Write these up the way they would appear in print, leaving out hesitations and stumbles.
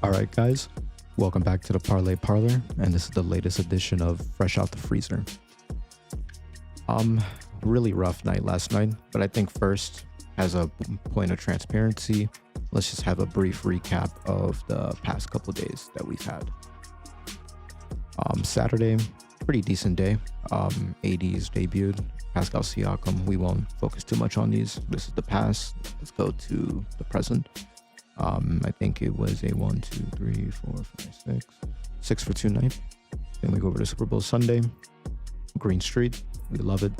All right, guys, welcome back to the Parlay Parlor, and this is the latest edition of Fresh Out the Freezer. Really rough night last night, but I think first, as a point of transparency, let's just have a brief recap of the past couple days that we've had. Saturday, pretty decent day. AD's debuted, Pascal Siakam. We won't focus too much on these. This is the past. Let's go to the present. I think it was a 1, 2, 3, 4, 5, 6 for 2 night. Then we go over to Super Bowl Sunday, Green Street. We love it.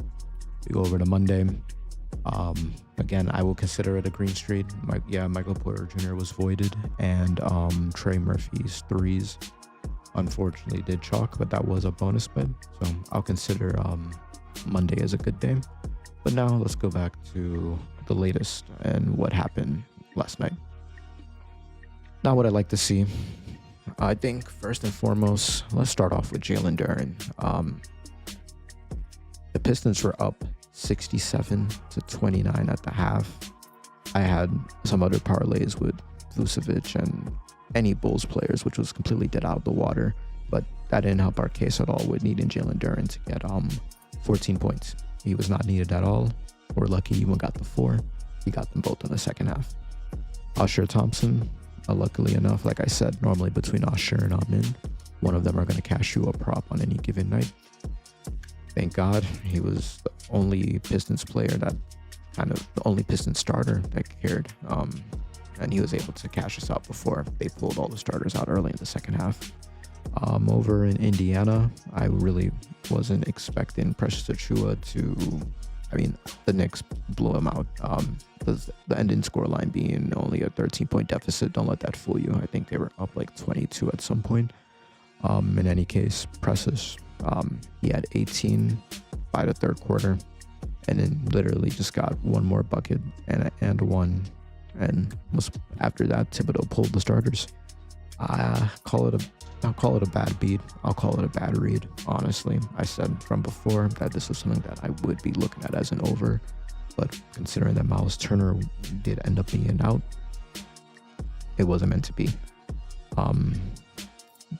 We go over to Monday. Again, I will consider it a Green Street. Michael Porter Jr. was voided, and Trey Murphy's threes unfortunately did chalk, but that was a bonus bet, so I'll consider Monday as a good day. But now let's go back to the latest and what happened last night. Not what I like to see. I think first and foremost, let's start off with Jalen Duren. The Pistons were up 67-29 at the half. I had some other parlays with Vucevic and any Bulls players, which was completely dead out of the water, but that didn't help our case at all with needing Jalen Duren to get 14 points. He was not needed at all. We're lucky he even got the 4. He got them both in the second half. Usher Thompson, luckily enough, like I said, normally between Usher and Amin, one of them are going to cash you a prop on any given night. Thank God he was the only Pistons player the only Pistons starter that cared. And he was able to cash us out before they pulled all the starters out early in the second half. Over in Indiana, I really wasn't expecting Precious Achiuwa the Knicks blew him out. The ending scoreline being only a 13-point deficit, don't let that fool you. I think they were up like 22 at some point. In any case, Precious, he had 18 by the third quarter, and then literally just got one more bucket and one, and was after that Thibodeau pulled the starters. I'll call it a bad beat. I'll call it a bad read. Honestly, I said from before that this was something that I would be looking at as an over, but considering that Miles Turner did end up being out, it wasn't meant to be.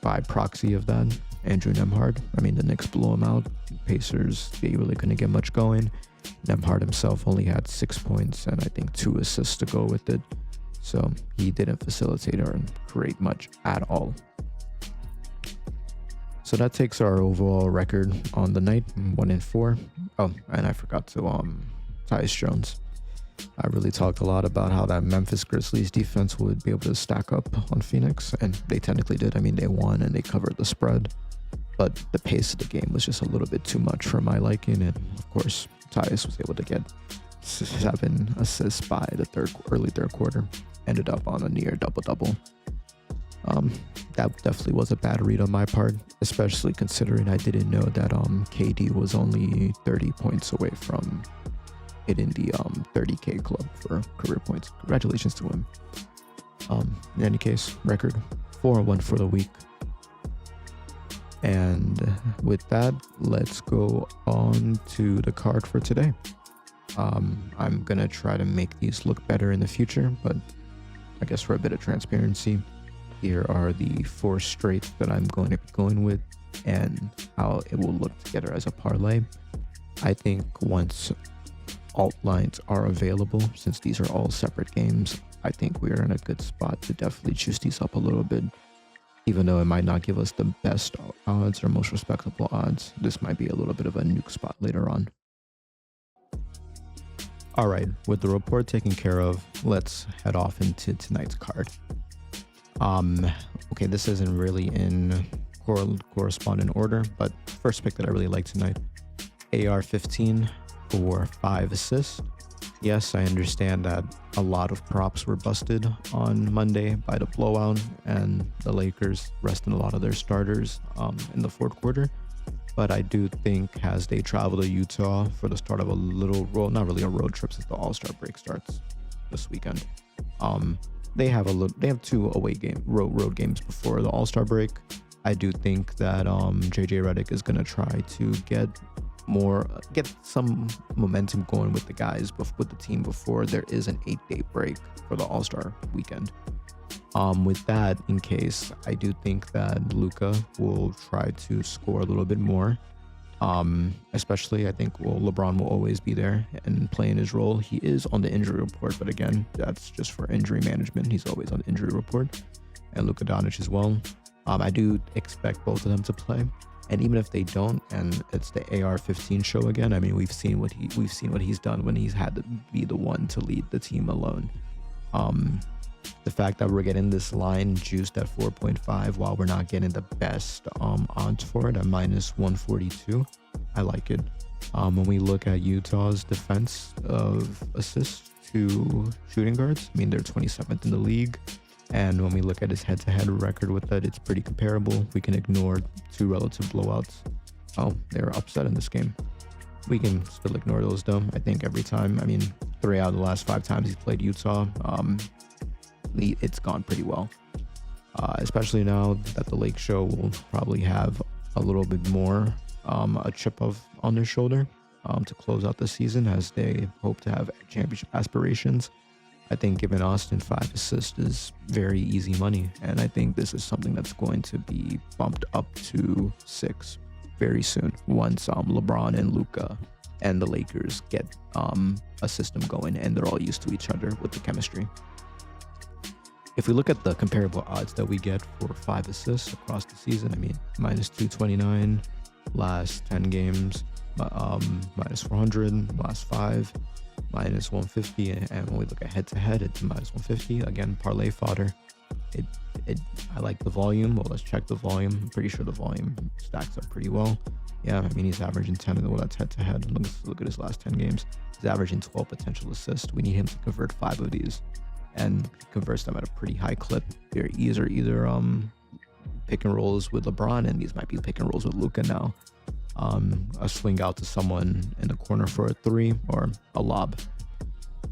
By proxy of that, Andrew Nembhard, the Knicks blew him out. Pacers, they really couldn't get much going. Nembhard himself only had 6 points and I think 2 assists to go with it. So he didn't facilitate or create much at all. So that takes our overall record on the night, 1-4. Oh, and I forgot to Tyus Jones. I really talked a lot about how that Memphis Grizzlies defense would be able to stack up on Phoenix, and they technically did. They won and they covered the spread, but the pace of the game was just a little bit too much for my liking, and of course, Tyus was able to get 7 assists by the early third quarter, ended up on a near double-double. That definitely was a bad read on my part, especially considering I didn't know that KD was only 30 points away from hitting the 30K club for career points. Congratulations to him. In any case, record 4-1 for the week. And with that, let's go on to the card for today. I'm gonna try to make these look better in the future, but I guess for a bit of transparency, here are the 4 straights that I'm going to be going with and how it will look together as a parlay. I think once alt lines are available, since these are all separate games, I think we are in a good spot to definitely juice these up a little bit. Even though it might not give us the best odds or most respectable odds, this might be a little bit of a nuke spot later on. All right, with the report taken care of, let's head off into tonight's card. Okay, this isn't really in corresponding order, but first pick that I really like tonight, AR-15 for 5 assists. Yes, I understand that a lot of props were busted on Monday by the blowout and the Lakers resting a lot of their starters in the fourth quarter. But I do think as they travel to Utah for the start of a little, well, not really a road trip since the All-Star break starts this weekend. They have 2 road games before the All-Star break. I do think that JJ Redick is going to try to get some momentum going with the guys, with the team before there is an 8-day break for the All-Star weekend. With that in case, I do think that Luka will try to score a little bit more. Especially I think LeBron will always be there and playing his role. He is on the injury report, but again, that's just for injury management. He's always on the injury report, and Luka Doncic as well. I do expect both of them to play, and even if they don't, and it's the AR-15 show again, I mean, we've seen what he's done when he's had to be the one to lead the team alone. The fact that we're getting this line juiced at 4.5 while we're not getting the best odds for it at -142, I like it. When we look at Utah's defense of assists to shooting guards, I mean, they're 27th in the league. And when we look at his head-to-head record with that, it's pretty comparable. We can ignore 2 relative blowouts. Oh, they were upset in this game. We can still ignore those though. I think every time, I mean, 3 out of the last 5 times he's played Utah, it's gone pretty well. Especially now that the Lake Show will probably have a little bit more a chip on their shoulder to close out the season, as they hope to have championship aspirations. I think giving Austin 5 assists is very easy money, and I think this is something that's going to be bumped up to 6 very soon once LeBron and Luka and the Lakers get a system going and they're all used to each other with the chemistry. If we look at the comparable odds that we get for 5 assists across the season, I mean, -229 last 10 games, -400 last 5, -150, and when we look at head-to-head, it's -150. Again, parlay fodder. I like the volume. Well, let's check the volume. I'm pretty sure the volume stacks up pretty well. Yeah, I mean, he's averaging 10, well, that's head-to-head. Look at his last 10 games. He's averaging 12 potential assists. We need him to convert 5 of these, and he converts them at a pretty high clip. These are either pick and rolls with LeBron, and these might be pick and rolls with Luka now. A swing out to someone in the corner for a 3, or a lob,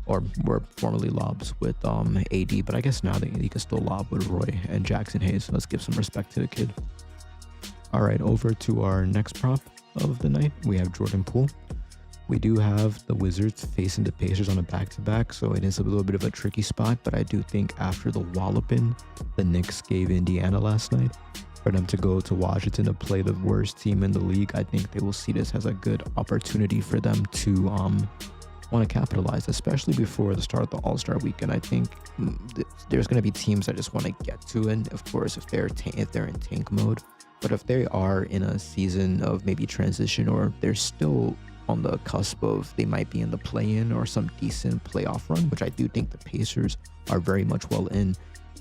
or were formerly lobs with AD, but I guess now he can still lob with Roy and Jackson Hayes. Let's give some respect to the kid. All right, over to our next prop of the night. We have Jordan Poole. We do have the Wizards facing the Pacers on a back-to-back, so it is a little bit of a tricky spot, but I do think after the walloping the Knicks gave Indiana last night, for them to go to Washington to play the worst team in the league, I think they will see this as a good opportunity for them to want to capitalize, especially before the start of the All-Star weekend. I think there's going to be teams that just want to get to it, of course, if they're in tank mode. But if they are in a season of maybe transition, or they're still on the cusp of, they might be in the play-in or some decent playoff run, which I do think the Pacers are very much well in,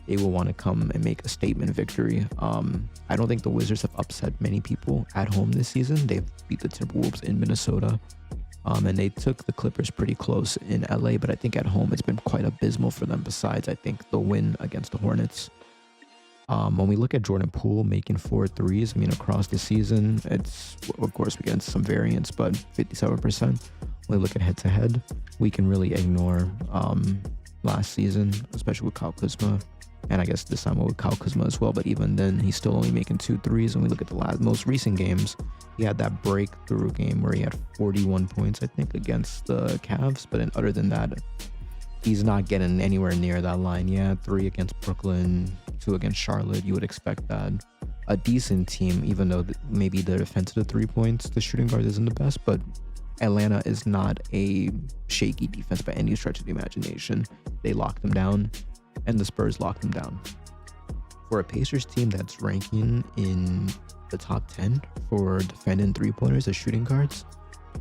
they will want to come and make a statement victory. I don't think the Wizards have upset many people at home this season. They've beat the Timberwolves in Minnesota, and they took the Clippers pretty close in LA, but I think at home it's been quite abysmal for them, besides I think the win against the Hornets. When we look at Jordan Poole making 4 threes, I mean, across the season, it's, of course, we get some variance, but 57%. When we look at head-to-head, we can really ignore last season, especially with Kyle Kuzma, and I guess this time with Kyle Kuzma as well, but even then, he's still only making 2 threes. When we look at the most recent games, he had that breakthrough game where he had 41 points, I think, against the Cavs, but then other than that, he's not getting anywhere near that line. Yeah, 3 against Brooklyn, 2 against Charlotte. You would expect that. A decent team, even though maybe the defensive 3 points, the shooting guard isn't the best, but Atlanta is not a shaky defense by any stretch of the imagination. They locked them down, and the Spurs locked them down. For a Pacers team that's ranking in the top 10 for defending 3-pointers as shooting guards,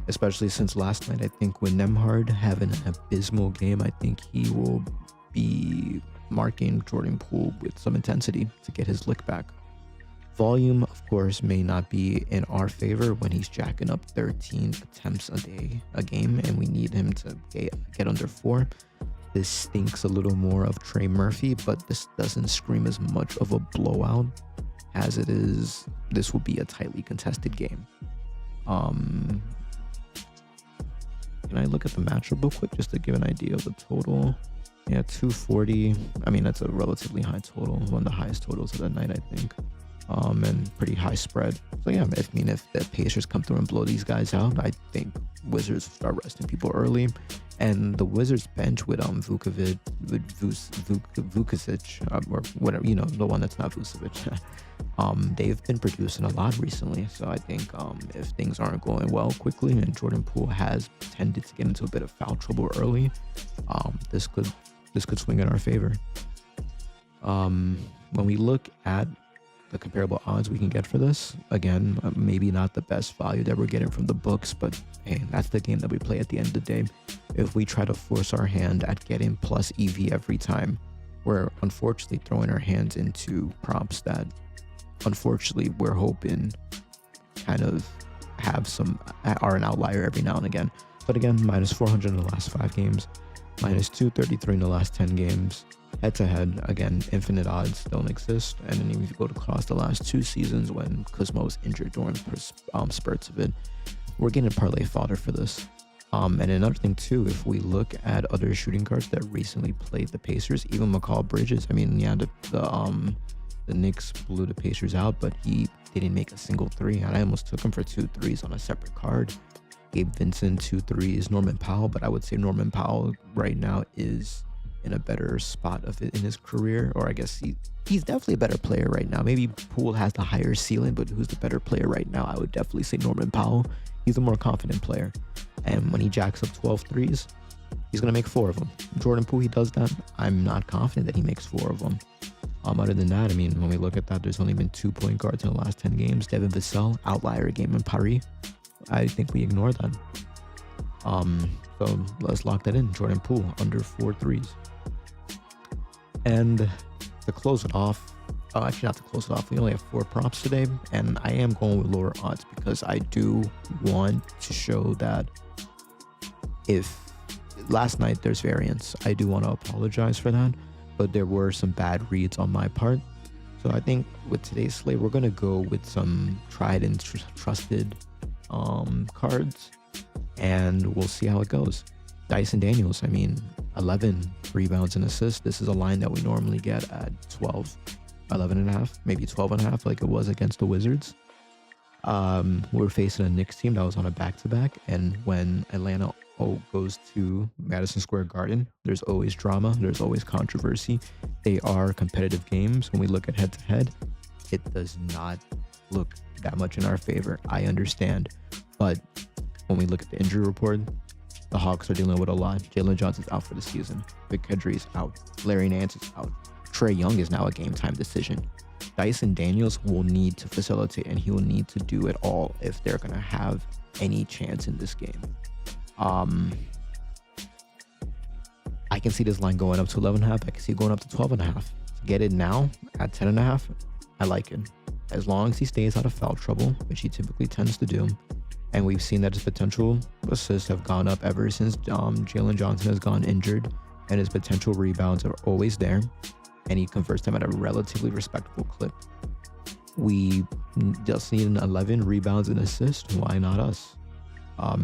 especially since last night, I think with Nembhard having an abysmal game, I think he will be marking Jordan Poole with some intensity to get his lick back. Volume, of course, may not be in our favor when he's jacking up 13 attempts a game, and we need him to get under 4. This stinks a little more of Trey Murphy, but this doesn't scream as much of a blowout as it is. This will be a tightly contested game. Can I look at the matchup real quick just to give an idea of the total? Yeah, 240. I mean, that's a relatively high total, one of the highest totals of the night, I think. And pretty high spread. So yeah, I mean, if the Pacers come through and blow these guys out, I think Wizards start resting people early. And the Wizards bench with Vukovic, or whatever, the one that's not Vucevic. They've been producing a lot recently. So I think if things aren't going well quickly, and Jordan Poole has tended to get into a bit of foul trouble early, this could swing in our favor. When we look at the comparable odds we can get for this, again, maybe not the best value that we're getting from the books, but hey, that's the game that we play at the end of the day. If we try to force our hand at getting plus EV every time, we're unfortunately throwing our hands into props that unfortunately we're hoping kind of are an outlier every now and again. But again, minus 400 in the last 5 games, minus 233 in the last 10 games. Head to head, again, infinite odds don't exist. And then if you go across the last 2 seasons when Kuzma was injured during spurts of it, we're getting parlay fodder for this. And another thing too, if we look at other shooting guards that recently played the Pacers, even Mikal Bridges, I mean, yeah, the Knicks blew the Pacers out, but he didn't make a single 3. And I almost took him for 2 threes on a separate card. Gabe Vincent 2 threes, Norman Powell, but I would say Norman Powell right now is in a better spot of it in his career, or I guess he's definitely a better player right now. Maybe Poole has the higher ceiling, but who's the better player right now? I would definitely say Norman Powell. He's a more confident player, and when he jacks up 12 threes, he's gonna make 4 of them. Jordan Poole, he does that. I'm not confident that he makes 4 of them. Other than that, I mean, when we look at that, there's only been 2 point guards in the last 10 games. Devin Vassell, outlier game in Paris. I think we ignore that. So let's lock that in. Jordan Poole under 4 threes. And to close it off, actually not to close it off, we only have 4 props today, and I am going with lower odds because I do want to show that if last night there's variance, I do want to apologize for that, but there were some bad reads on my part. So I think with today's slate, we're going to go with some tried and trusted cards, and we'll see how it goes. Dyson Daniels, I mean, 11 rebounds and assists. This is a line that we normally get at 11 and a half, maybe 12 and a half, like it was against the Wizards. We're facing a Knicks team that was on a back-to-back, and when Atlanta goes to Madison Square Garden, there's always drama, there's always controversy. They are competitive games. When we look at head-to-head, it does not look that much in our favor. I understand, but when we look at the injury report, the Hawks are dealing with a lot. Jalen Johnson's out for the season. Vic Kedry's out. Larry Nance is out. Trae Young is now a game-time decision. Dyson Daniels will need to facilitate, and he will need to do it all if they're going to have any chance in this game. I can see this line going up to 11.5. I can see it going up to 12.5. Get it now at 10.5. I like it. As long as he stays out of foul trouble, which he typically tends to do. And we've seen that his potential assists have gone up ever since Jalen Johnson has gone injured, and his potential rebounds are always there, and he converts them at a relatively respectable clip. We just need an 11 rebounds and assists. Why not us?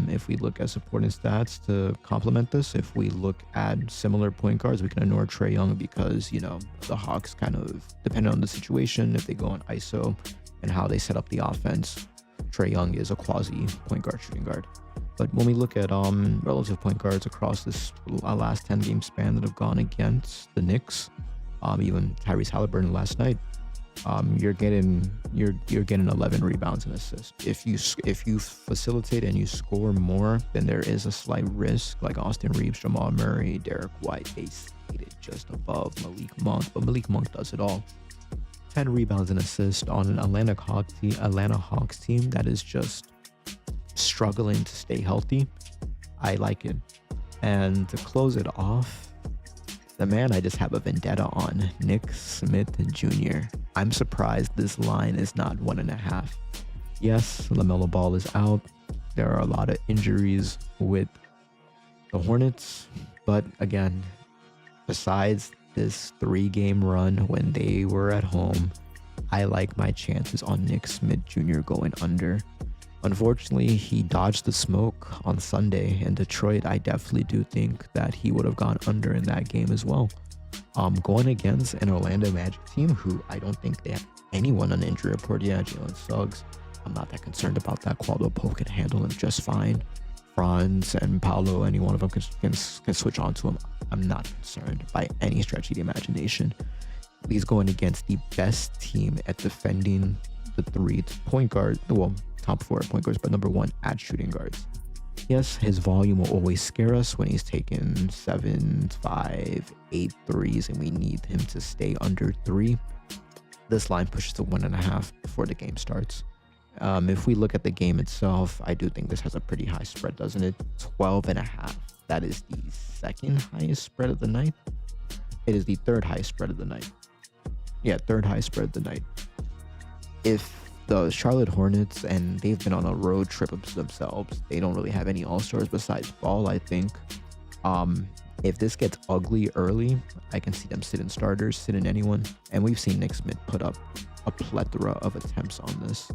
If we look at supporting stats to complement this, if we look at similar point guards, we can ignore Trae Young because, the Hawks kind of, depending on the situation, if they go on ISO and how they set up the offense, Trae Young is a quasi point guard, shooting guard. But when we look at relative point guards across this last 10 game span that have gone against the Knicks, even Tyrese Halliburton last night, you're getting 11 rebounds and assists. If you facilitate and you score more, then there is a slight risk, like Austin Reeves, Jamal Murray, Derek White, they skated just above Malik Monk, but Malik Monk does it all. 10 rebounds and assists on an Atlanta Hawks team that is just struggling to stay healthy. I like it. And to close it off, the man I just have a vendetta on, Nick Smith Jr. I'm surprised this line is not 1.5. Yes, LaMelo Ball is out. There are a lot of injuries with the Hornets. But again, besides this 3-game run when they were at home, I like my chances on Nick Smith Jr. going under. Unfortunately, he dodged the smoke on Sunday in Detroit. I definitely do think that he would have gone under in that game as well. Going against an Orlando Magic team who I don't think they have anyone on the injury report yet. Jalen Suggs, I'm not that concerned about that. Caldwell Pope can handle him just fine. Franz and Paulo, any one of them can switch on to him. I'm not concerned by any stretch of the imagination. He's going against the best team at defending the three point guard, well, top 4 at point guards, but number 1 at shooting guards. Yes, his volume will always scare us when he's taking 7, 5, 8 threes, and we need him to stay under 3. This line pushes to 1.5 before the game starts. If we look at the game itself, I do think this has a pretty high spread, doesn't it? 12.5. That is the second highest spread of the night. It is the third highest spread of the night. Yeah, third highest spread of the night. If the Charlotte Hornets, and they've been on a road trip themselves, they don't really have any all-stars besides Ball, I think. If this gets ugly early, I can see them sitting starters, sitting anyone. And we've seen Nick Smith put up a plethora of attempts on this.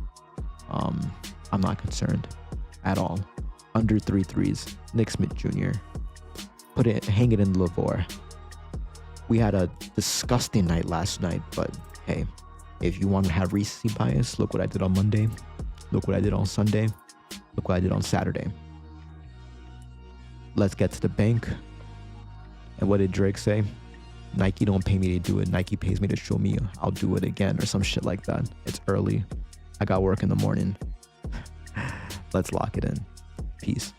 I'm not concerned at all. Under 3 threes, Nick Smith Jr. Hang it in Lavore. We had a disgusting night last night, but hey, if you want to have recency bias, look what I did on Monday. Look what I did on Sunday. Look what I did on Saturday. Let's get to the bank. And what did Drake say? Nike don't pay me to do it. Nike pays me to show me I'll do it again, or some shit like that. It's early. I got work in the morning. Let's lock it in. Peace.